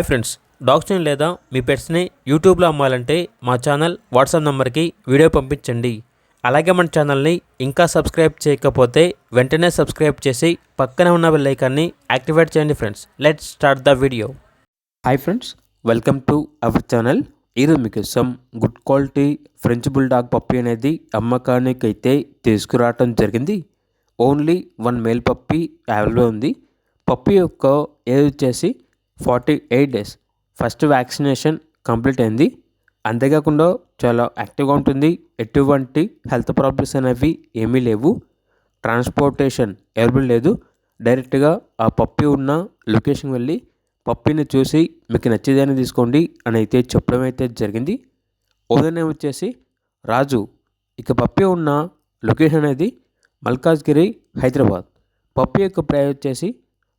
Hi friends, డాగ్స్ని లేదా మీ పెట్స్ని యూట్యూబ్లో అమ్మాలంటే మా ఛానల్ వాట్సాప్ నెంబర్కి వీడియో పంపించండి. అలాగే మన ఛానల్ని ఇంకా సబ్స్క్రైబ్ చేయకపోతే వెంటనే సబ్స్క్రైబ్ చేసి పక్కనే ఉన్న బెల్ ఐకాన్ని యాక్టివేట్ చేయండి. Friends, let's start the video. Hi friends, welcome to our channel. ఈరోజు మీకోసం good quality French bulldog puppy అనేది అమ్మకానికి అయితే తీసుకురావటం జరిగింది. ఓన్లీ 1 మేల్ పప్పీ అవైలబుల్ ఉంది. పప్పీ యొక్క ఏజ్ వచ్చేసి 48 డేస్. ఫస్ట్ వ్యాక్సినేషన్ కంప్లీట్ అయింది. అంతేకాకుండా చాలా యాక్టివ్గా ఉంటుంది. ఎటువంటి హెల్త్ ప్రాబ్లమ్స్ అనేవి ఏమీ లేవు. ట్రాన్స్పోర్టేషన్ అవైలబుల్ లేదు. డైరెక్ట్గా ఆ పప్పీ ఉన్న లొకేషన్ వెళ్ళి పప్పీని చూసి మీకు నచ్చేదాన్ని తీసుకోండి అని అయితే చెప్పడం అయితే జరిగింది. ఓనర్ నేమ్ వచ్చేసి రాజు. ఇక పప్పీ ఉన్న లొకేషన్ అనేది మల్కాజ్గిరి, హైదరాబాద్. పప్పీ యొక్క ప్రైస్ వచ్చేసి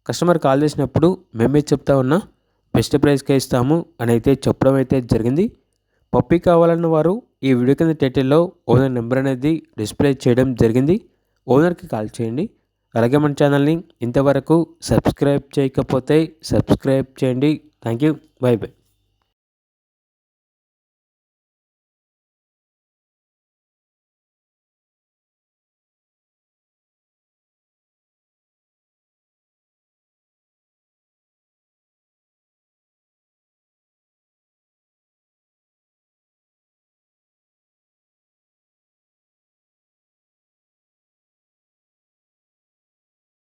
కస్టమర్ కాల్ చేసినప్పుడు మేమే చెప్తా ఉన్నా బెస్ట్ ప్రైస్కే ఇస్తాము అని అయితే చెప్పడం అయితే జరిగింది. పప్పీ కావాలన్న వారు ఈ వీడియో కింద టైటిల్లో ఓనర్ నెంబర్ అనేది డిస్ప్లే చేయడం జరిగింది. ఓనర్కి కాల్ చేయండి. అలాగే మన ఛానల్ని ఇంతవరకు సబ్స్క్రైబ్ చేయకపోతే సబ్స్క్రైబ్ చేయండి. Thank you. By by.